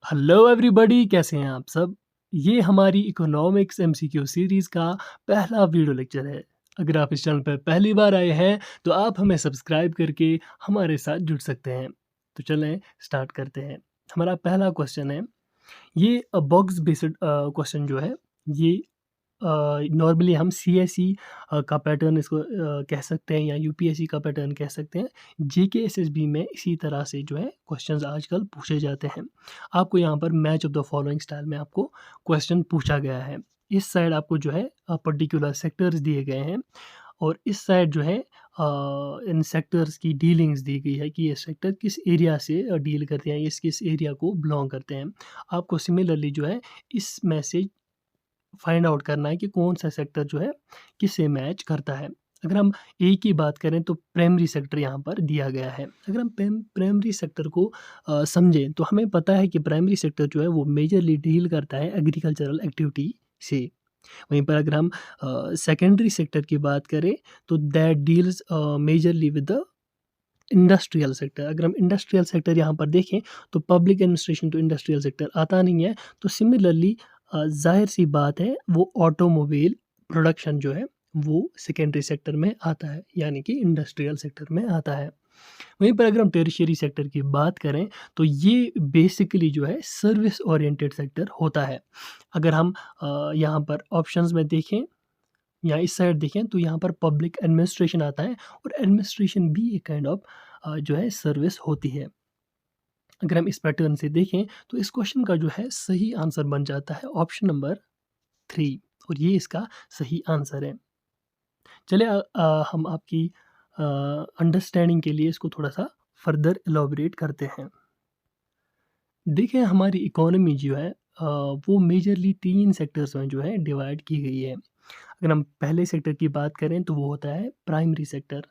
Hello everybody, कैसे हैं आप सब। ये हमारी इकोनॉमिक्स एमसीक्यू सीरीज़ का पहला वीडियो लेक्चर है। अगर आप इस चैनल पर पहली बार आए हैं तो आप हमें सब्सक्राइब करके हमारे साथ जुड़ सकते हैं। तो चलें स्टार्ट करते हैं। हमारा पहला क्वेश्चन है, ये बॉक्स बेस्ड क्वेश्चन जो है ये नॉर्मली हम सीएसई का पैटर्न इसको कह सकते हैं या यूपीएससी का पैटर्न कह सकते हैं। जेके एसएसबी में इसी तरह से जो है क्वेश्चंस आजकल पूछे जाते हैं। आपको यहाँ पर match of the following style में आपको क्वेश्चन पूछा गया है। इस साइड आपको जो है पर्टिकुलर सेक्टर्स दिए गए हैं और इस साइड जो है इन सेक्टर्स की डीलिंग्स दी गई है कि ये सेक्टर किस एरिया से डील करते हैं, इस किस एरिया को बिलोंग करते हैं। आपको सिमिलरली जो है इसमें से फाइंड आउट करना है कि कौन सा सेक्टर जो है किससे मैच करता है। अगर हम ए की बात करें तो प्राइमरी सेक्टर यहाँ पर दिया गया है। अगर हम प्राइमरी सेक्टर को समझें तो हमें पता है कि प्राइमरी सेक्टर जो है वो मेजरली डील करता है एग्रीकल्चरल एक्टिविटी से। वहीं पर अगर हम सेकेंडरी सेक्टर की बात करें तो that deals majorly with the industrial sector. अगर हम इंडस्ट्रियल सेक्टर यहाँ पर देखें तो पब्लिक एडमिनिस्ट्रेशन तो इंडस्ट्रियल सेक्टर आता नहीं है। तो सिमिलरली ज़ाहिर सी बात है वो ऑटोमोबाइल प्रोडक्शन जो है वो सेकेंडरी सेक्टर में आता है, यानी कि इंडस्ट्रियल सेक्टर में आता है। वहीं पर अगर हम टेरिशियरी सेक्टर की बात करें तो ये बेसिकली जो है सर्विस ओरिएंटेड सेक्टर होता है। अगर हम यहाँ पर ऑप्शंस में देखें या इस साइड देखें तो यहाँ पर पब्लिक एडमिनिस्ट्रेशन आता है और एडमिनिस्ट्रेशन भी एक काइंड ऑफ जो है सर्विस होती है। अगर हम इस पैटर्न से देखें तो इस क्वेश्चन का जो है सही आंसर बन जाता है ऑप्शन नंबर 3 और ये इसका सही आंसर है। चलिए हम आपकी अंडरस्टैंडिंग के लिए इसको थोड़ा-सा फर्दर एलॉबरेट करते हैं। देखिए हमारी इकोनॉमी जो है वो मेजरली 3 सेक्टर्स में जो है डिवाइड की गई है। अगर हम पहले सेक्टर की बात करें तो वो होता है प्राइमरी सेक्टर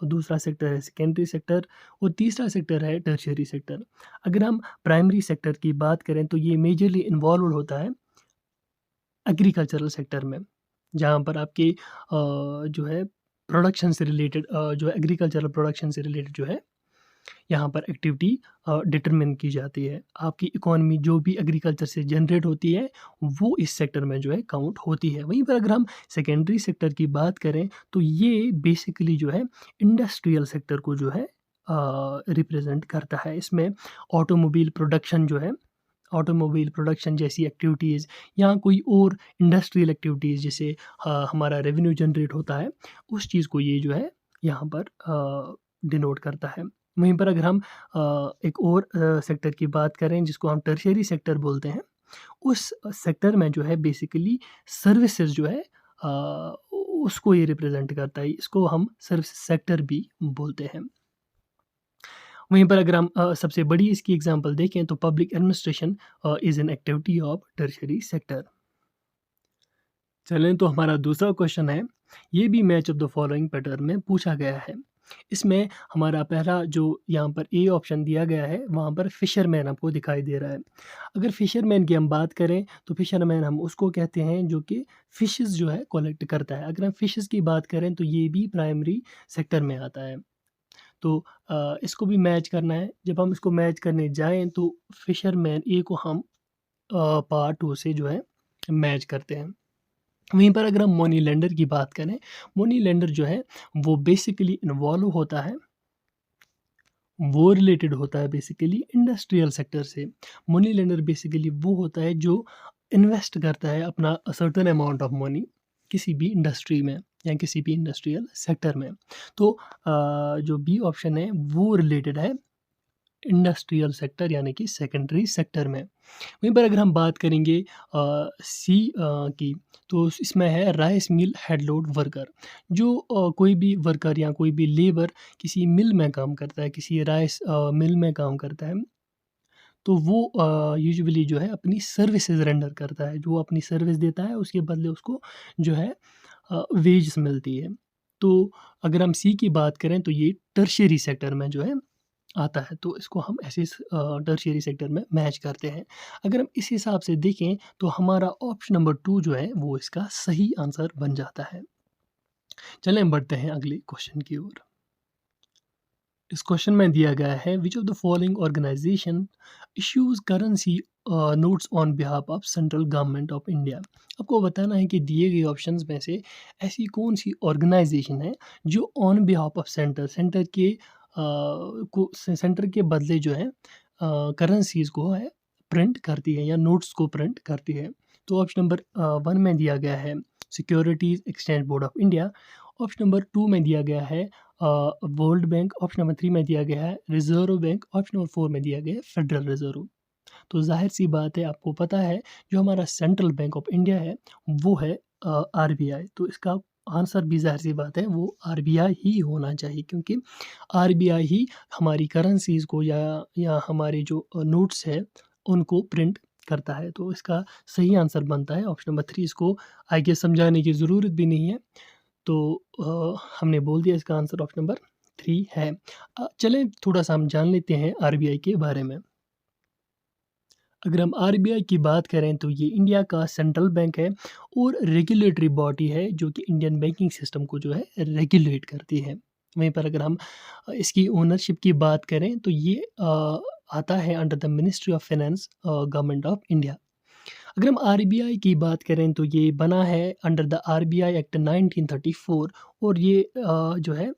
और दूसरा सेक्टर है सेकेंडरी सेक्टर और तीसरा सेक्टर है टर्शियरी सेक्टर। अगर हम प्राइमरी सेक्टर की बात करें तो ये मेजरली इन्वॉल्व होता है एग्रीकल्चरल सेक्टर में, जहाँ पर आपके जो है प्रोडक्शन से रिलेटेड जो है एग्रीकल्चरल प्रोडक्शन से रिलेटेड जो है यहाँ पर एक्टिविटी डिटरमिन की जाती है। आपकी इकोनॉमी जो भी एग्रीकल्चर से जनरेट होती है, वो इस सेक्टर में जो है काउंट होती है। वहीं पर अगर हम सेकेंडरी सेक्टर की बात करें, तो ये बेसिकली जो है इंडस्ट्रियल सेक्टर को जो है रिप्रेज़ेंट करता है। इसमें ऑटोमोबाइल प्रोडक्शन जो है, ऑटोमोबाइल प्रोडक्शन जैसी एक्टिविटीज़ या कोई और इंडस्ट्रियल एक्टिविटीज़ जिससे हमारा रेवेन्यू जनरेट होता है, उस चीज़ को ये जो है यहाँ पर डिनोट करता है। वहीं पर अगर हम एक और सेक्टर की बात करें जिसको हम टर्शियरी सेक्टर बोलते हैं, उस सेक्टर में जो है बेसिकली सर्विसेज जो है उसको ये रिप्रेजेंट करता है। इसको हम सर्विस सेक्टर भी बोलते हैं। वहीं पर अगर हम सबसे बड़ी इसकी एग्जांपल देखें तो public administration is an activity of tertiary sector. चलें तो हमारा दूसरा क्वेश्चन है, ये भी match of the following pattern में पूछा गया है। इसमें हमारा पहला जो यहाँ पर ए ऑप्शन दिया गया है, वहाँ पर फिशरमैन आपको दिखाई दे रहा है। अगर फिशरमैन की हम बात करें, तो फिशरमैन हम उसको कहते हैं जो कि फ़िशेज़ जो है कलेक्ट करता है। अगर हम फ़िशेज़ की बात करें, तो ये भी प्राइमरी सेक्टर में आता है। तो इसको भी मैच करना है। जब हम इसको मैच करने जाएँ, तो फिशरमैन ए को हम पार्ट 2 से जो है मैच करते हैं। वहीं पर अगर हम मनी लेंडर की बात करें, मनी लेंडर जो है वो बेसिकली इन्वॉल्व होता है, वो रिलेटेड होता है बेसिकली इंडस्ट्रियल सेक्टर से। मनी लेंडर बेसिकली वो होता है जो इन्वेस्ट करता है अपना सर्टेन अमाउंट ऑफ मनी किसी भी इंडस्ट्री में या किसी भी इंडस्ट्रियल सेक्टर में। तो जो बी ऑप्शन है वो रिलेटेड है इंडस्ट्रियल सेक्टर यानी कि सेकेंडरी सेक्टर में। वहीं पर अगर हम बात करेंगे सी की, तो इसमें है rice mill head load worker. जो कोई भी वर्कर या कोई भी लेबर किसी मिल में काम करता है, किसी राइस मिल में काम करता है, तो वो यूजुअली जो है अपनी सर्विसेज रेंडर करता है। जो वो अपनी सर्विस देता है उसके बदले उसको जो है वेजेस मिलती है। तो अगर हम सी की बात करें तो ये टर्शियरी सेक्टर में जो है आता है, तो इसको हम ऐसे टर्शियरी सेक्टर में मैच करते हैं। अगर हम इस हिसाब से देखें तो हमारा ऑप्शन नंबर 2 जो है वो इसका सही आंसर बन जाता है। चलें बढ़ते हैं अगले क्वेश्चन की ओर। इस क्वेश्चन में दिया गया है which of the following organisation issues currency notes on behalf of central government of India. आपको बताना है कि दिए गए ऑप्शंस में से ऐसी कौन सी ऑर्गेनाइजेशन है जो ऑन बिहाफ ऑफ सेंटर के सेंटर के बदले जो है करेंसीज को है प्रिंट करती है या नोट्स को प्रिंट करती है। तो ऑप्शन नंबर 1 में दिया गया है securities exchange board of India. Option number 2 में दिया गया है वर्ल्ड बैंक। ऑप्शन नंबर 3 में दिया गया है रिजर्व बैंक। ऑप्शन नंबर 4 में दिया गया है फेडरल रिजर्व। तो जाहिर सी बात है, आपको पता है जो हमारा सेंट्रल बैंक ऑफ इंडिया है वो है आरबीआई। तो इसका आंसर भी जाहिर सी बात है वो आरबीआई ही होना चाहिए, क्योंकि आरबीआई ही हमारी करेंसीज को या हमारे जो नोट्स है उनको प्रिंट करता है। तो इसका सही आंसर बनता है ऑप्शन नंबर 3। इसको आगे समझाने की ज़रूरत भी नहीं है। तो हमने बोल दिया इसका आंसर ऑप्शन नंबर 3 है। चलें थोड़ा-सा हम जान लेते हैं आरबीआई के बारे में। अगर हम आरबीआई की बात करें तो ये इंडिया का सेंट्रल बैंक है और रेगुलेटरी बॉडी है जो कि इंडियन बैंकिंग सिस्टम को जो है रेगुलेट करती है। वहीं पर अगर हम इसकी ओनरशिप की बात करें तो ये आता है under the ministry of finance government of India. अगर हम आरबीआई की बात करें तो ये बना है अंडर द आरबीआई एक्ट 1934 और ये जो है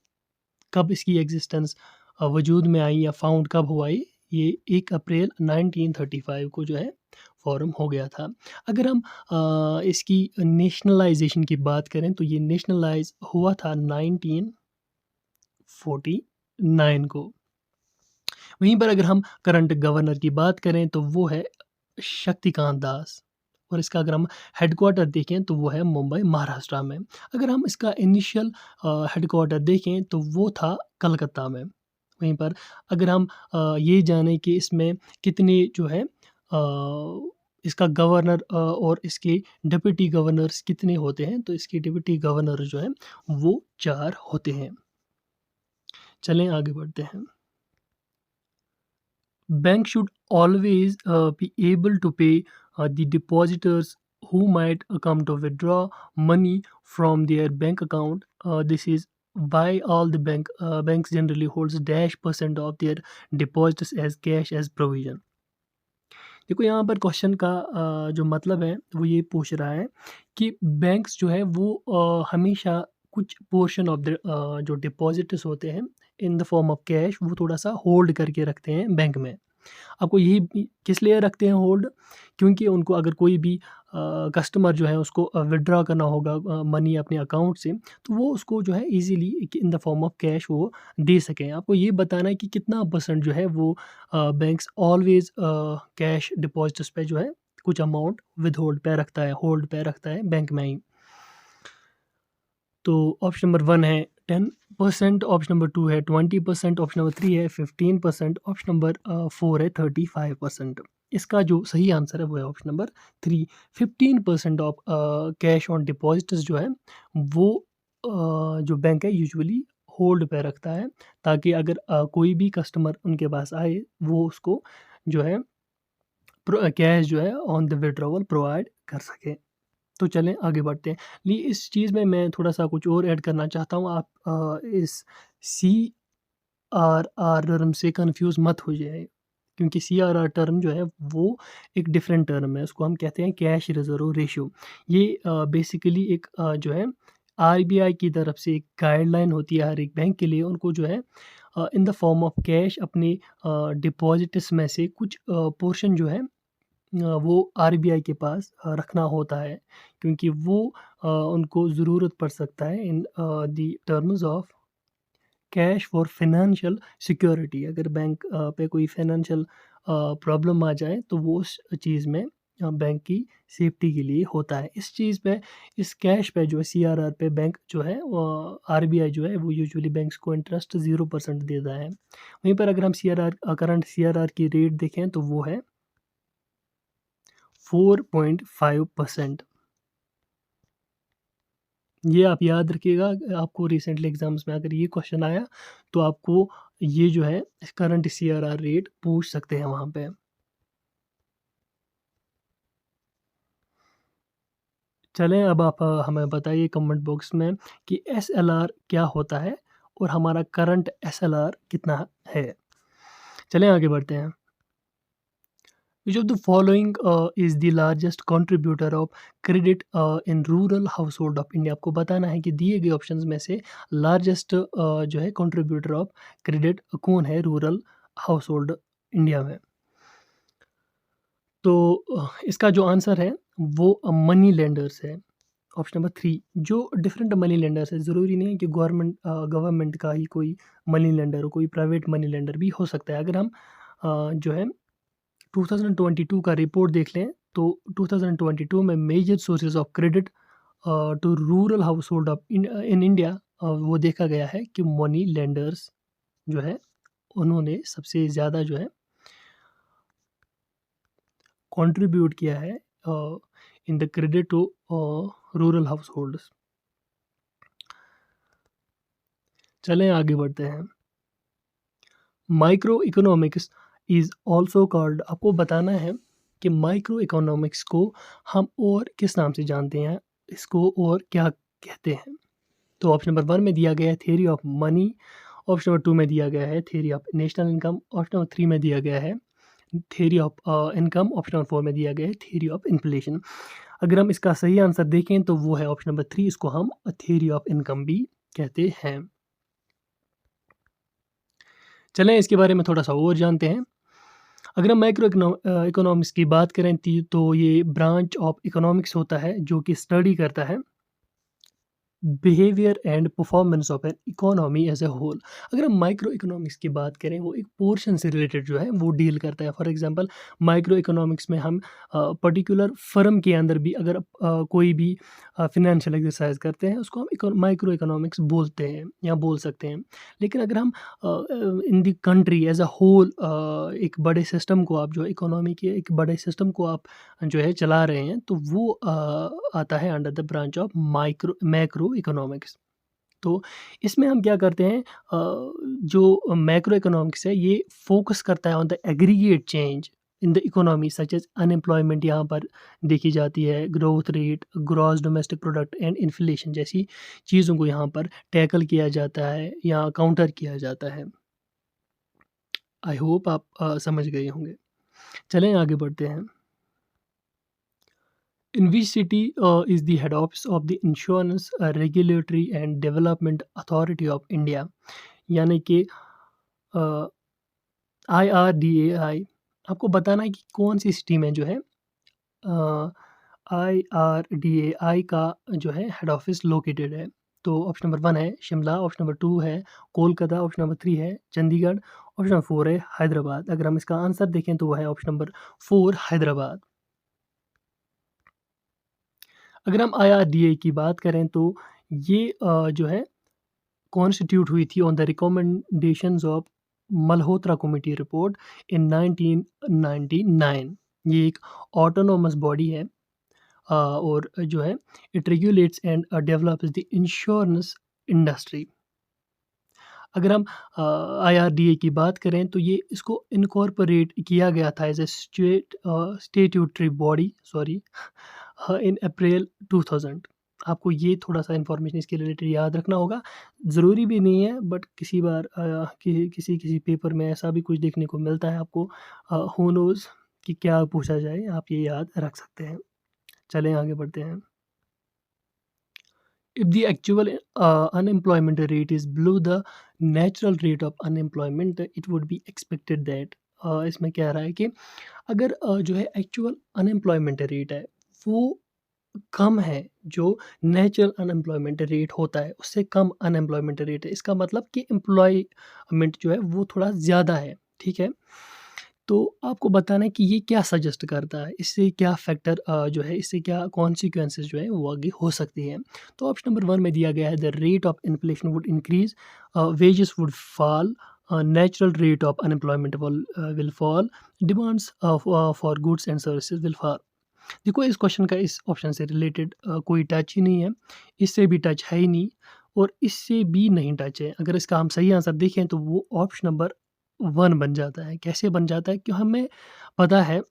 कब इसकी एग्जिस्टेंस वजूद में आई या फाउंड कब हुआ ये 1 अप्रैल 1935 को जो है फॉर्म हो गया था। अगर हम इसकी नेशनलाइजेशन की बात करें तो ये नेशनलाइज हुआ था 1949 को। वहीं पर अगर हम करंट गवर्नर की बात करें तो वो है शक्तिकांत दास और इसका अगर हम हेडक्वार्टर देखें तो वो है मुंबई महाराष्ट्र में। अगर हम इसका इनिशियल हेडक्वार्टर देखें तो वो था कलकत्ता में। वहीं पर अगर हम ये जानें कि इसमें कितने जो है इसका गवर्नर और इसके डिप्टी गवर्नर्स कितने होते हैं, तो इसके डिप्टी गवर्नर जो हैं वो 4 होते हैं। चलें आगे बढ़ते हैं। Bank should always be able to pay the depositors who might come to withdraw money from their bank account. This is why all the banks generally holds dash percent of their deposits as cash as provision. देखो यहाँ पर question का जो मतलब है वो ये पूछ रहा है कि बैंक्स जो है वो हमेशा कुछ पोर्शन ऑफ द जो डिपॉजिट्स होते हैं in the form of cash वो थोड़ा सा होल्ड करके रखते हैं बैंक में। आपको यही किस लिए रखते हैं होल्ड? क्योंकि उनको अगर कोई भी कस्टमर जो है उसको विथड्रॉ करना होगा मनी अपने अकाउंट से, तो वो उसको जो है easily in the form of cash वो दे सकें। आपको ये बताना है कि कितना परसेंट जो है वो बैंक्स ऑलवेज़ कैश डिपॉज़िट्स पे जो है कुछ अमाउंट विथहोल्ड पे रखता है, होल्ड पे रखता है बैंक में ही। तो ऑप्शन नंबर 1 है 10%, ऑप्शन नंबर 2 है 20%, ऑप्शन नंबर 3 है 15%, ऑप्शन नंबर 4 है 35%। इसका जो सही आंसर है वो है option number 3। 15% of cash on deposits जो है वो जो बैंक है यूजुअली होल्ड पे रखता है, ताकि अगर कोई भी कस्टमर उनके पास आए वो उसको जो है कैश जो है ऑन द विड्रॉवल प्रोवाइड कर सके। तो चलें आगे बढ़ते हैं। इस चीज़ में मैं थोड़ा-सा कुछ और ऐड करना चाहता हूँ। आप इस सीआरआर टर्म से कन्फ्यूज़ मत हो जाइए, क्योंकि सीआरआर टर्म जो है वो एक डिफरेंट टर्म है। उसको हम कहते हैं कैश रिज़र्व रेशियो। ये बेसिकली एक जो है आरबीआई की तरफ से एक गाइडलाइन होती है हर एक बैंक के लिए। उनको जो है in the form of cash अपने डिपॉज़िट्स में से कुछ पोर्शन जो है वो आरबीआई के पास रखना होता है, क्योंकि वो उनको ज़रूरत पड़ सकता है in the terms of cash for financial security. अगर बैंक पे कोई फाइनेंशियल प्रॉब्लम आ जाए तो वो उस चीज़ में बैंक की सेफ्टी के लिए होता है। इस चीज़ पे इस कैश पे जो है सीआरआर पे बैंक जो है आरबीआई जो है वो यूजुअली बैंक्स को इंटरेस्ट 0% देता है। वहीं पर अगर हम करंट सीआरआर की रेट देखें तो वो है 4.5%। ये आप याद रखिएगा, आपको रिसेंटली एग्ज़ाम्स में अगर ये क्वेश्चन आया तो आपको ये जो है करंट सीआरआर रेट पूछ सकते हैं वहाँ पे। चलें अब आप हमें बताइए कमेंट बॉक्स में कि एसएलआर क्या होता है और हमारा करंट एसएलआर कितना है। चलें आगे बढ़ते हैं। Which of the following is the largest contributor of credit in rural household of India? आपको बताना है कि दिए गए ऑप्शंस में से लार्जेस्ट जो है कंट्रीब्यूटर ऑफ क्रेडिट कौन है रूरल हाउस होल्ड इंडिया में। तो इसका जो आंसर है वो मनी लेंडर्स है। ऑप्शन नंबर 3 जो डिफरेंट मनी लेंडर्स है, ज़रूरी नहीं है कि गवर्नमेंट का ही कोई मनी लेंडर हो, कोई प्राइवेट मनी लेंडर भी हो सकता है। अगर हम जो है 2022 का रिपोर्ट देख लें तो 2022 में major sources of credit to rural household of in India वो देखा गया है कि मनी लेंडर्स जो है उन्होंने सबसे ज़्यादा जो है कंट्रीब्यूट किया है in the credit to rural households. चलें आगे बढ़ते हैं। Microeconomics is also called, आपको बताना है कि माइक्रो इकोनॉमिक्स को हम और किस नाम से जानते हैं, इसको और क्या कहते हैं। तो ऑप्शन नंबर 1 में दिया गया है theory of money, option number 2 में दिया गया है theory of national income, option number 3 में दिया गया है theory of income, option number 4 में दिया गया है थ्योरी ऑफ इन्फ्लेशन। अगर हम इसका सही आंसर देखें तो वो है ऑप्शन नंबर 3, इसको हम थ्योरी ऑफ इनकम भी कहते हैं। चलें इसके बारे में थोड़ा सा और जानते हैं। अगर हम माइक्रो इकोनॉमिक्स की बात करें तो ये ब्रांच ऑफ इकोनॉमिक्स होता है जो कि स्टडी करता है behaviour and performance of an economy as a whole. अगर हम माइक्रो इकोनॉमिक्स की बात करें वो एक पोर्शन से रिलेटेड जो है वो डील करता है। फॉर एग्जांपल माइक्रो इकोनॉमिक्स में हम पर्टिकुलर फर्म के अंदर भी अगर कोई भी फिनेंशियल एक्सरसाइज करते हैं उसको हम माइक्रो इकोनॉमिक्स बोलते हैं या बोल सकते हैं। लेकिन अगर हम in the country as a whole एक बड़े सिस्टम को आप जो इकोनॉमी के एक बड़े सिस्टम को आप जो है चला रहे हैं तो वो आता है under the branch of macro economics. तो इसमें हम क्या करते हैं जो मैक्रो इकोनॉमिक्स है ये फोकस करता है on the aggregate change in the economy such as unemployment यहाँ पर देखी जाती है, growth rate, gross domestic product and inflation जैसी चीज़ों को यहाँ पर टैकल किया जाता है या काउंटर किया जाता है। आई होप आप समझ गए होंगे। चलें आगे बढ़ते हैं। In which city is the head office of the Insurance Regulatory and Development Authority of India? यानी कि IRDAI। आपको बताना है कि कौन सी सिटी में जो है IRDAI का जो है हेड ऑफिस लोकेटेड है। तो ऑप्शन नंबर 1 है शिमला, ऑप्शन नंबर 2 है कोलकाता, ऑप्शन नंबर 3 है चंडीगढ़, ऑप्शन नंबर 4 है हैदराबाद। अगर हम इसका आंसर देखें तो वो है ऑप्शन नंबर 4 हैदराबाद। अगर हम IRDA की बात करें तो ये जो है कॉन्स्टिट्यूट हुई थी on the recommendations of Malhotra committee report इन 1999। ये एक ऑटोनोमस बॉडी है और जो है it regulates and develops the insurance industry. अगर हम IRDA की बात करें तो ये इसको इनकॉर्पोरेट किया गया था as a statutory body in April 2000। आपको ये थोड़ा-सा इन्फॉर्मेशन इसके रिलेटेड याद रखना होगा। ज़रूरी भी नहीं है बट किसी बार किसी पेपर में ऐसा भी कुछ देखने को मिलता है आपको हू नोज़ कि क्या पूछा जाए, आप ये याद रख सकते हैं। चलें आगे बढ़ते हैं। If the actual unemployment rate is below the natural rate of unemployment, it would be expected that इसमें क्या रहा है कि अगर जो है एक्चुअल अनएम्प्लॉयमेंट रेट है वो कम है, जो नेचुरल अनएम्प्लॉयमेंट रेट होता है उससे कम अनएम्प्लॉयमेंट रेट है, इसका मतलब कि एम्प्लॉयमेंट जो है वो थोड़ा ज़्यादा है, ठीक है। तो आपको बताना है कि ये क्या सजेस्ट करता है, इससे क्या फैक्टर जो है इससे क्या कॉन्सिक्वेंसेस जो है वो आगे हो सकती हैं। तो ऑप्शन नंबर 1 में दिया गया है the rate of inflation would increase, wages would fall, natural rate of unemployment will fall, demands for goods and services will fall. देखो इस क्वेश्चन का इस ऑप्शन से रिलेटेड कोई टच ही नहीं है, इससे भी टच है ही नहीं और इससे भी नहीं टच है। अगर इसका हम सही आंसर देखें तो वो ऑप्शन नंबर 1 बन जाता है। कैसे बन जाता है? कि हमें पता है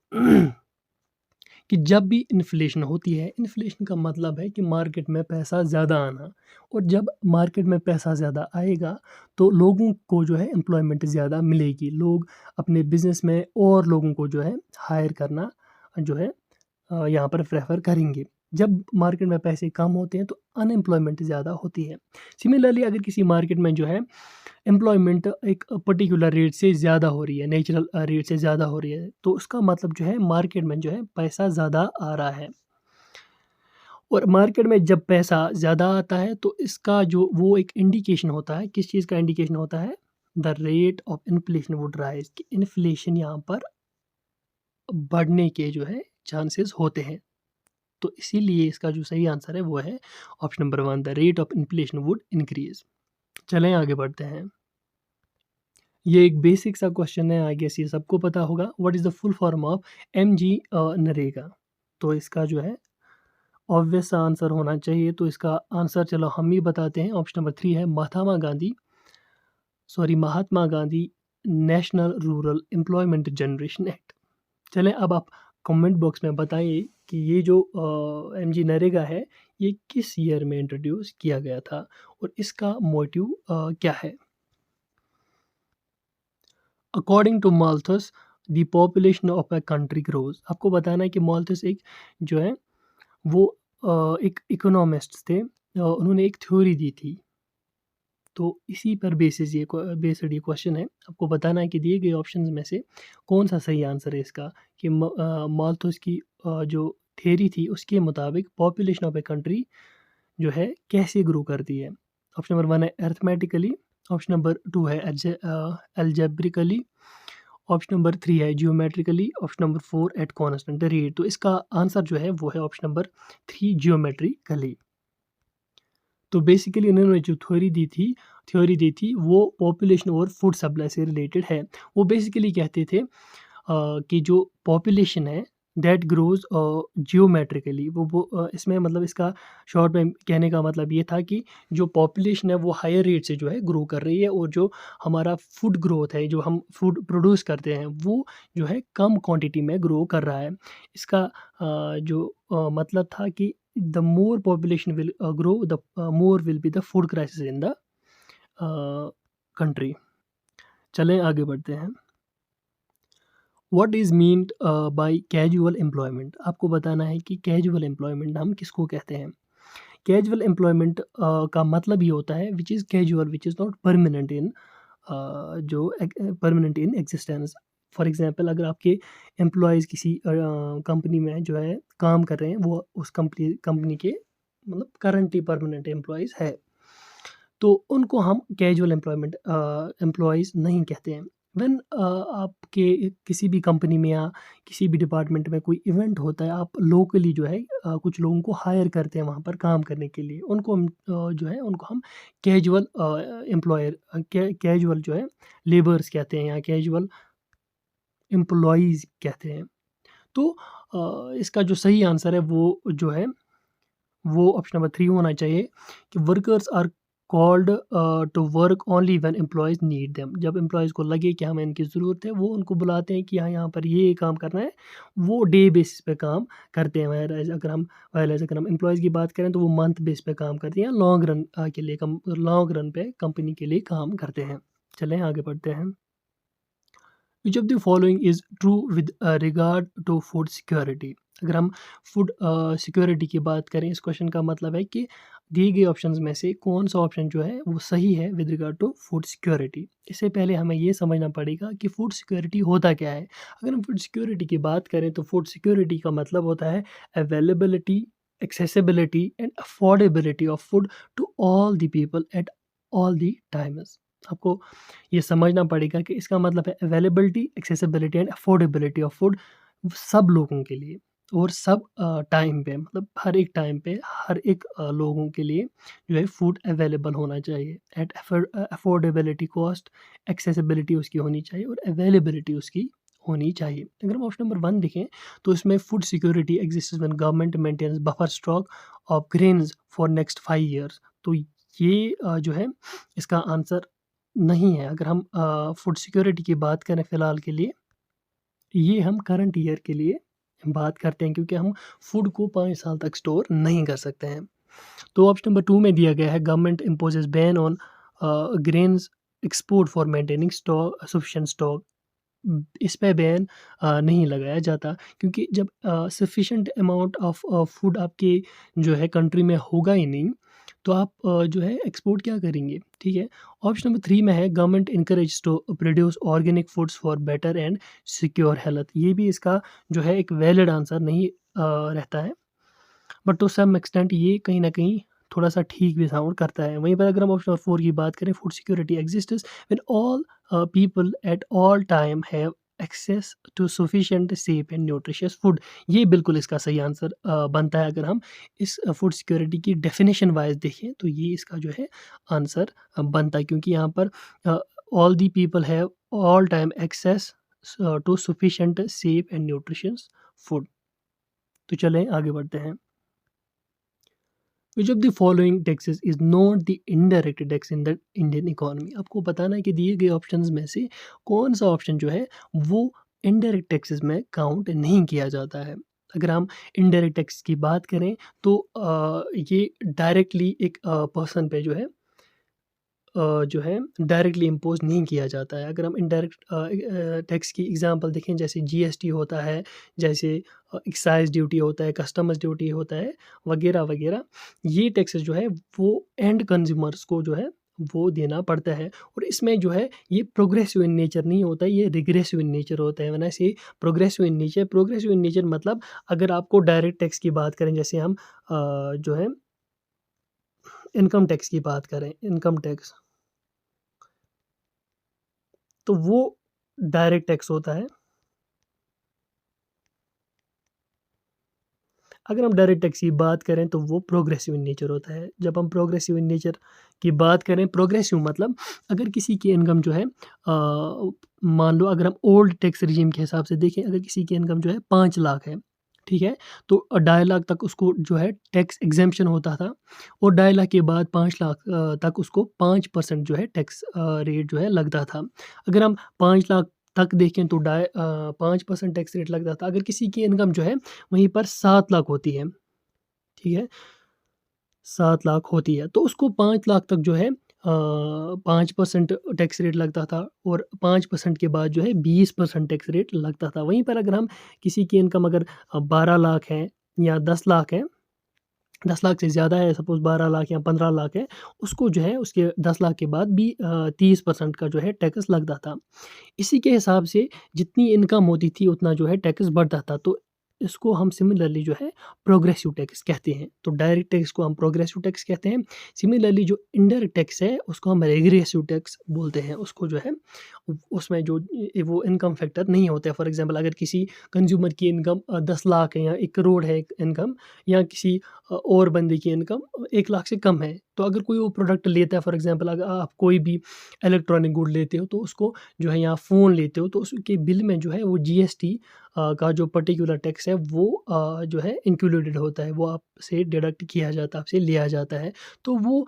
कि जब भी इन्फ्लेशन होती है, इन्फ्लेशन का मतलब है कि मार्केट में पैसा ज़्यादा आना, और जब मार्केट में पैसा ज़्यादा आएगा, तो लोगों को जो है एम्प्लॉयमेंट ज़्यादा मिलेगी। लोग अपने बिज़नेस में और लोगों को जो है हायर करना जो है यहाँ पर प्रेफ़र करेंगे। जब मार्केट में पैसे कम होते हैं, तो अनएम्प्लॉयमेंट ज़्यादा होती है। सिमिलरली अगर किसी मार्केट में जो है एम्प्लॉयमेंट एक पर्टिकुलर रेट से ज़्यादा हो रही है, नेचुरल रेट से ज़्यादा हो रही है, तो उसका मतलब जो है मार्केट में जो है पैसा ज़्यादा आ रहा है। और मार्केट में जब पैसा ज़्यादा आता है, तो इसका जो वो एक इंडिकेशन होता है, किस चीज़ का इंडिकेशन होता है? The rate of inflation would rise, कि इन्फ्लेशन यहाँ पर बढ़ने के जो है चांसेस होते हैं। तो इसीलिए इसका जो सही आंसर है वो है option number 1, the rate of inflation would increase. चलें आगे बढ़ते हैं। ये एक बेसिक सा क्वेश्चन है, आई गेस ये सबको पता होगा। What is the full form of MG NREGA? तो इसका जो है ऑब्वियस सा आंसर होना चाहिए, तो इसका आंसर चलो हम ही बताते हैं। ऑप्शन नंबर 3 है Mahatma Gandhi national rural employment generation act. चलें अब आप कमेंट बॉक्स में बताइए कि ये जो एमजी नरेगा है, ये किस ईयर में इंट्रोड्यूस किया गया था और इसका मोटिव क्या है? According to Malthus the population of a country grows. आपको बताना है कि माल्थस एक जो है वो एक इकोनॉमिस्ट थे। उन्होंने एक थ्योरी दी थी। तो इसी पर बेस्ड ये क्वेश्चन है। आपको बताना है कि दिए गए ऑप्शंस में से कौन-सा सही आंसर है इसका, कि माल्थस की जो थ्योरी थी उसके मुताबिक पॉपुलेशन ऑफ ए कंट्री जो है कैसे ग्रो करती है। ऑप्शन नंबर 1 है अरिथमेटिकली, ऑप्शन नंबर 2 है अलजेब्रिकली, ऑप्शन नंबर 3 है geometrically, option number 4 at constant rate. तो इसका आंसर जो है वो है ऑप्शन नंबर 3 जियोमेट्रिकली। तो बेसिकली उन्होंने जो थ्योरी दी थी वो पॉपुलेशन और फूड सप्लाई से रिलेटेड है। वो बेसिकली कहते थे कि जो पॉपुलेशन है दैट ग्रोज जियोमेट्रिकली, इसमें मतलब इसका शॉर्ट में कहने का मतलब ये था कि जो पॉपुलेशन है वो हायर रेट से जो है ग्रो कर रही है, और जो हमारा फूड ग्रोथ है, जो हम फूड प्रोड्यूस करते हैं, वो जो है कम क्वांटिटी में ग्रो कर रहा है। इसका जो मतलब था कि the more population will grow, the more will be the food crisis in the country. चलें आगे बढ़ते हैं। What is meant by casual employment? आपको बताना है कि कैजुअल एम्प्लॉयमेंट हम किसको कहते हैं। कैजुअल एम्प्लॉयमेंट का मतलब ये होता है which is casual, which is not permanent in permanent in existence. For example अगर आपके एम्प्लॉयज़ किसी कंपनी में जो है काम कर रहे हैं, वो उस कंपनी के मतलब करंटली परमानेंट एम्प्लॉयज़ है, तो उनको हम कैजुअल एम्प्लॉयज़ नहीं कहते हैं। व्हेन आपके किसी भी कंपनी में या किसी भी डिपार्टमेंट में कोई इवेंट होता है, आप लोकली जो है कुछ लोगों को हायर करते हैं वहाँ पर काम करने के लिए। उनको हम जो है उनको हम कैजुअल कैजुअल जो है लेबर्स कहते हैं, या कैजुअल एम्प्लॉइज़ कहते हैं। तो इसका जो सही आंसर है वो जो है वो ऑप्शन नंबर 3 होना चाहिए, कि workers are called to work only when employees need them. जब एम्प्लॉइज़ को लगे कि हमें इनकी ज़रूरत है, वो उनको बुलाते हैं कि हाँ, यहाँ पर ये काम करना है। वो डे बेसिस पे काम करते हैं। व्हेयरएज़ अगर हम एम्प्लॉइज़ की बात करें, तो वो मंथ बेस पे काम करते हैं, लॉन्ग रन के लिए लॉन्ग रन पे कंपनी के लिए काम करते हैं। चलें आगे बढ़ते हैं। Which of the following is true with regard to food security? अगर हम फूड सिक्योरिटी की बात करें, इस क्वेश्चन का मतलब है कि दिए गए ऑप्शंस में से कौन सा ऑप्शन जो है वो सही है with regard to food security. इससे पहले हमें ये समझना पड़ेगा कि फूड सिक्योरिटी होता क्या है। अगर हम फूड सिक्योरिटी की बात करें, तो फूड सिक्योरिटी का मतलब होता है availability, accessibility and affordability of food to all the people at all the times. आपको ये समझना पड़ेगा कि इसका मतलब है availability, accessibility and affordability of food सब लोगों के लिए, और सब टाइम पे, मतलब हर एक टाइम पे हर एक लोगों के लिए जो है फूड अवेलेबल होना चाहिए एट अफोर्डेबिलिटी कॉस्ट। एक्सेसिबिलिटी उसकी होनी चाहिए और अवेलेबिलिटी उसकी होनी चाहिए। अगर हम ऑप्शन नंबर 1 देखें, तो इसमें food security exist when government maintains buffer stock of grains for next 5 years. तो ये जो है इसका आंसर नहीं है। अगर हम फूड सिक्योरिटी की बात करें फ़िलहाल के लिए, ये हम करंट ईयर के लिए बात करते हैं, क्योंकि हम फूड को 5 साल तक स्टोर नहीं कर सकते हैं। तो ऑप्शन नंबर 2 में दिया गया है government imposes ban on grains export for maintaining stock sufficient stock. इस पे बैन नहीं लगाया जाता, क्योंकि जब सफिशिएंट अमाउंट ऑफ फूड आपके जो है कंट्री में होगा ही नहीं, तो आप जो है एक्सपोर्ट क्या करेंगे, ठीक है। ऑप्शन नंबर 3 में है government encourage to produce organic foods for better and secure health. ये भी इसका जो है एक वैलिड आंसर नहीं रहता है, बट टू सम एक्सटेंट ये कहीं न कहीं थोड़ा-सा ठीक भी साउंड करता है। वहीं पर अगर हम ऑप्शन 4 की बात करें, food security exists when all people at all time have access to sufficient safe and nutritious food. ये बिल्कुल इसका सही आंसर बनता है। अगर हम इस फूड सिक्योरिटी की डेफिनिशन वाइज़ देखें, तो ये इसका जो है आंसर बनता है, क्योंकि यहाँ पर all the people have all time access to sufficient safe and nutritious food. तो चलें आगे बढ़ते हैं। Which of the following taxes is not the indirect tax in the Indian economy. आपको बताना है कि दिए गए ऑप्शंस में से कौन सा ऑप्शन जो है वो इनडायरेक्ट टैक्सेस में काउंट नहीं किया जाता है। अगर हम इनडायरेक्ट टैक्स की बात करें, तो ये डायरेक्टली एक पर्सन पे जो है डायरेक्टली इम्पोज नहीं किया जाता है। अगर हम इनडायरेक्ट टैक्स की एग्जांपल देखें, जैसे जीएसटी होता है, जैसे एक्साइज ड्यूटी होता है, कस्टम्स ड्यूटी होता है, वगैरह वगैरह, ये टैक्सेस जो है वो एंड कंज्यूमर्स को जो है वो देना पड़ता है। और इसमें जो है ये प्रोग्रेसिव इन नेचर नहीं होता है, ये रिग्रेसिव इन नेचर होता है। व्हेन आई से प्रोग्रेसिव इन नेचर मतलब अगर आपको डायरेक्ट टैक्स की बात करें, जैसे हम जो है इनकम टैक्स की बात करें, इनकम टैक्स, तो वो डायरेक्ट टैक्स होता है। अगर हम डायरेक्ट टैक्स की बात करें, तो वो प्रोग्रेसिव इन नेचर होता है। जब हम प्रोग्रेसिव इन नेचर की बात करें, प्रोग्रेसिव मतलब अगर किसी की इनकम जो है मान लो अगर हम ओल्ड टैक्स रिजीम के हिसाब से देखें, अगर किसी की इनकम जो है 5 लाख है, ठीक है? तो 2.5 लाख तक उसको जो है टैक्स एग्जेम्पशन होता था, और 2.5 लाख के बाद 5 लाख तक उसको 5% जो है टैक्स रेट जो है लगता था। अगर हम 5 लाख तक देखें, तो 5% टैक्स रेट लगता था। अगर किसी की इनकम जो है वहीं पर 7 लाख होती है, ठीक है? 7 लाख होती है, तो उसको 5 लाख तक जो है 5% टैक्स रेट लगता था, और 5% के बाद जो है 20% टैक्स रेट लगता था। वहीं पर अगर हम किसी की इनकम अगर 12 लाख है या 10 लाख है, 10 लाख से ज़्यादा है, सपोज़ 12 लाख या 15 लाख है, उसको जो है उसके 10 लाख के बाद भी 30% का जो है टैक्स लगता था। इसी के हिसाब से जितनी इनकम होती थी उतना जो है टैक्स बढ़ता था। तो इसको हम सिमिलरली जो है प्रोग्रेसिव टैक्स कहते हैं। तो डायरेक्ट टैक्स को हम प्रोग्रेसिव टैक्स कहते हैं। सिमिलरली जो इनडायरेक्ट टैक्स है उसको हम रेग्रेसिव टैक्स बोलते हैं। उसको जो है उसमें जो वो इनकम फैक्टर नहीं होता है। फॉर एग्ज़ाम्पल अगर किसी कंज़्यूमर की इनकम 10 लाख है या 1 करोड़ है इनकम, या किसी और बंदे की इनकम 1 लाख से कम है, तो अगर कोई वो प्रोडक्ट लेता है, फॉर एग्ज़ाम्पल अगर आप कोई भी इलेक्ट्रॉनिक गुड लेते हो, तो उसको जो है, या फ़ोन लेते हो, तो उसके बिल में जो है वो जीएसटी का जो पर्टिकुलर टैक्स है वो जो है इंक्लूडेड होता है, वो आपसे डिडक्ट किया जाता है, आपसे लिया जाता है। तो वो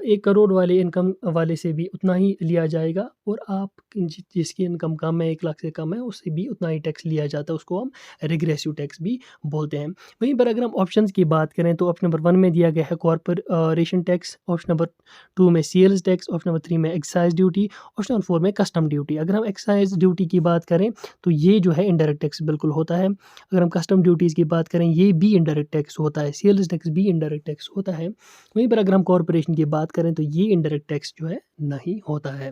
1 करोड़ वाले इनकम वाले से भी उतना ही लिया जाएगा, और आप जिसकी इनकम कम है, 1 लाख से कम है, उससे भी उतना ही टैक्स लिया जाता है। उसको हम रिग्रेसिव टैक्स भी बोलते हैं। वहीं पर अगर हम ऑप्शंस की बात करें, तो ऑप्शन नंबर 1 में दिया गया है कॉर्पोरेशन टैक्स, ऑप्शन नंबर 2 में सेल्स टैक्स, ऑप्शन नंबर 3 में एक्साइज ड्यूटी, ऑप्शन नंबर 4 में कस्टम ड्यूटी। अगर हम एक्साइज ड्यूटी की बात करें, तो ये जो है इनडायरेक्ट टैक्स बिल्कुल होता है। अगर हम कस्टम ड्यूटीज़ की बात करें, ये भी इनडायरेक्ट टैक्स होता है। सेल्स टैक्स भी इनडायरेक्ट टैक्स होता है। वहीं पर अगर हम कॉर्पोरेशन की बात करें, तो ये इनडायरेक्ट टैक्स जो है नहीं होता है।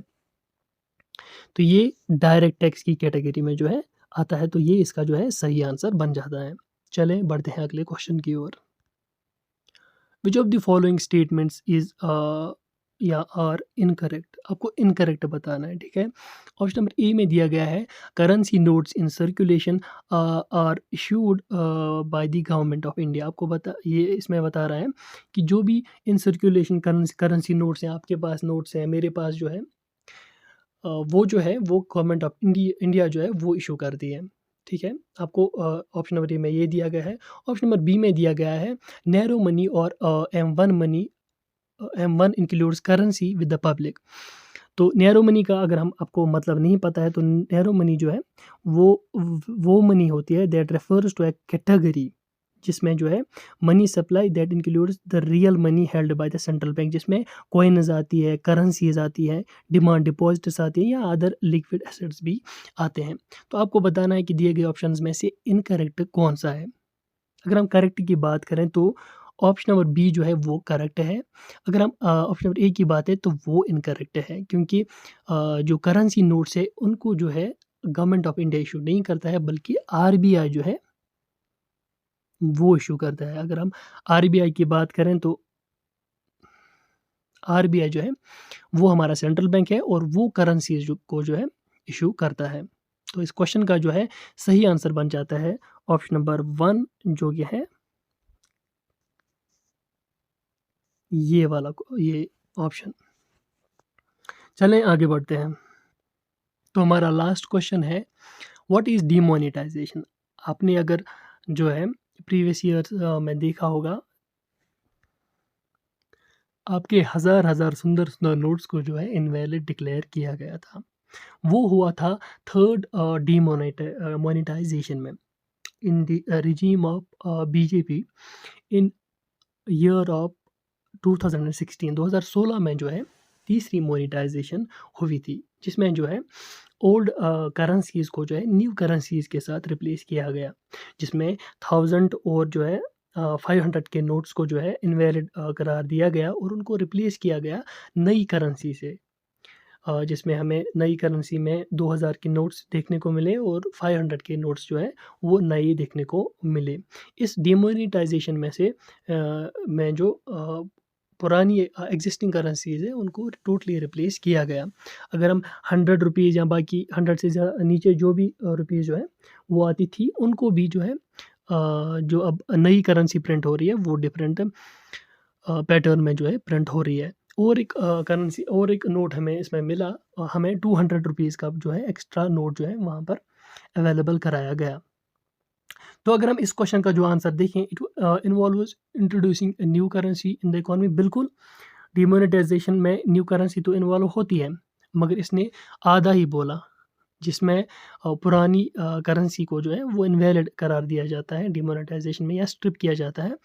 तो ये डायरेक्ट टैक्स की कैटेगरी में जो है आता है, तो ये इसका जो है सही आंसर बन जाता है। चलें बढ़ते हैं अगले क्वेश्चन की ओर। Which of the following statements is या आर इनकरेक्ट। आपको इनकरेक्ट बताना है, ठीक है। ऑप्शन नंबर ए में दिया गया है currency notes in circulation are issued by the government of India. आपको ये इसमें बता रहा है कि जो भी इन सर्कुलेशन करेंसी नोट्स हैं, आपके पास नोट्स हैं, मेरे पास जो है वो जो है वो गवर्नमेंट ऑफ इंडिया जो है वो इशू करती है, ठीक है। आपको ऑप्शन नंबर ए में ये दिया गया है। ऑप्शन नंबर बी में दिया गया है नैरो मनी और M1 money, M1 includes currency with the public. तो नैरो मनी का अगर हम आपको मतलब नहीं पता है तो नैरो मनी जो है वो मनी होती है that refers to a category जिसमें जो है money supply that includes the real money held by the central bank, जिसमें कॉइन्स आती है, करेंसीज आती है, डिमांड डिपॉजिट्स आती हैं या अदर लिक्विड एसेट्स भी आते हैं। तो आपको बताना है कि दिए गए ऑप्शंस में से इनकरेक्ट कौन सा है। अगर हम करेक्ट की बात करें तो ऑप्शन नंबर बी जो है वो करेक्ट है। अगर हम ऑप्शन नंबर ए की बात है तो वो इनकरेक्ट है, क्योंकि जो करेंसी नोट्स है उनको जो है गवर्नमेंट ऑफ इंडिया इशू नहीं करता है, बल्कि आरबीआई जो है वो इशू करता है। अगर हम आरबीआई की बात करें तो आरबीआई जो है वो हमारा सेंट्रल बैंक है और वो करेंसीज को जो है इशू करता है। तो इस क्वेश्चन का जो है सही आंसर बन जाता है ऑप्शन नंबर 1, जो कि है ये वाला ये ऑप्शन। चलें आगे बढ़ते हैं। तो हमारा लास्ट क्वेश्चन है, व्हाट इज़ डीमोनेटाइजेशन? आपने अगर जो है प्रीवियस ईयर में देखा होगा, आपके हज़ार सुंदर सुंदर नोट्स को जो है इनवैलिड डिक्लेयर किया गया था। वो हुआ था थर्ड मोनेटाइजेशन में in the regime of BJP in year of 2016 में जो है तीसरी मोनेटाइजेशन हुई थी, जिसमें जो है ओल्ड करेंसीज को जो है न्यू करेंसीज के साथ रिप्लेस किया गया, जिसमें 1000 और जो है 500 के नोट्स को जो है इनवैलिड करार दिया गया और उनको रिप्लेस किया गया नई करेंसी से, जिसमें हमें नई करेंसी में 2000 के नोट्स देखने को मिले और 500 के नोट्स जो है वो नए देखने को मिले। इस डिमोनेटाइजेशन में से में जो पुरानी एग्जिस्टिंग करेंसीज है उनको टोटली रिप्लेस किया गया। अगर हम 100 रुपीज़ या बाकी 100 से नीचे जो भी रुपीज़ जो है वो आती थी, उनको भी जो है जो अब नई करेंसी प्रिंट हो रही है वो डिफरेंट पैटर्न में जो है प्रिंट हो रही है। और एक करेंसी और एक नोट हमें इसमें मिला, हमें 200 रुपीज़ का जो है एक्स्ट्रा नोट जो है वहाँ पर अवेलेबल कराया गया। तो अगर हम इस क्वेश्चन का जो आंसर देखें, it involves introducing a new currency in the economy. बिल्कुल, डिमोनेटाइजेशन में न्यू करेंसी तो इन्वॉल्व होती है, मगर इसने आधा ही बोला, जिसमें पुरानी करेंसी को जो है वो इनवैलिड करार दिया जाता है डिमोनेटाइजेशन में या स्ट्रिप किया जाता है।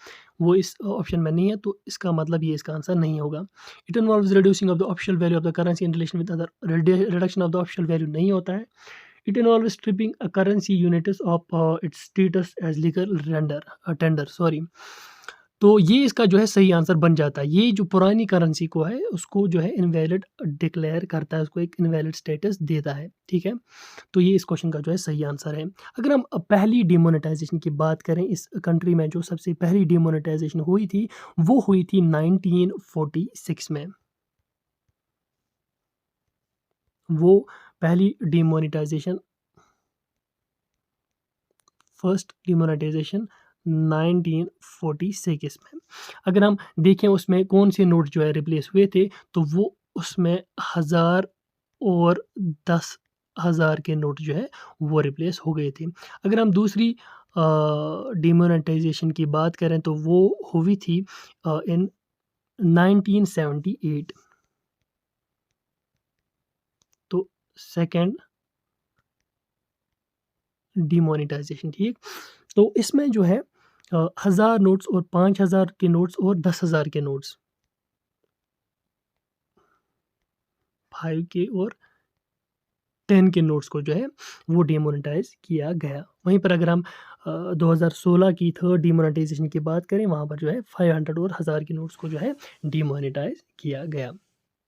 वो इस ऑप्शन में नहीं है, तो इसका मतलब ये इसका आंसर नहीं होगा। It involves reducing of the official value of the currency in relation with other. Reduction of the official value नहीं होता है। It involves stripping a currency units of its status as legal tender sorry. तो ये इसका जो है सही answer बन जाता है। ये जो पुरानी करेंसी को है उसको जो है इनवैलिड डिक्लेयर करता है, उसको एक इनवैलिड स्टेटस देता है, ठीक है? तो ये इस क्वेश्चन का जो है सही आंसर है। अगर हम पहली डिमोनेटाइजेशन की बात करें, इस कंट्री में जो सबसे पहली डिमोनेटाइजेशन हुई थी, वो हुई थी 1946 में। वो पहली डिमोनेटाइजेशन फर्स्ट डिमोनेटाइजेशन 1946 में। अगर हम देखें उसमें कौन से नोट जो है रिप्लेस हुए थे, तो वो उसमें 1000 और 10,000 के नोट जो है वो रिप्लेस हो गए थे। अगर हम दूसरी डिमोनेटाइजेशन की बात करें तो वो हुई थी इन 1978। तो सेकंड डिमोनेटाइजेशन, ठीक। तो इसमें जो है 1000 नोट्स और 5000 के नोट्स और 10,000 के नोट्स, 5 के और 10 के नोट्स को जो है वो डिमोनेटाइज किया गया। वहीं पर अगर हम 2016 की थर्ड डिमोनेटाइजेशन की बात करें, वहाँ पर जो है 500 और 1000 के नोट्स को जो है डिमोनेटाइज किया गया।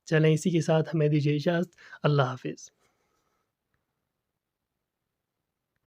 चलें इसी के साथ हमें दीजिए इजाज़त। अल्लाह हाफ़िज़।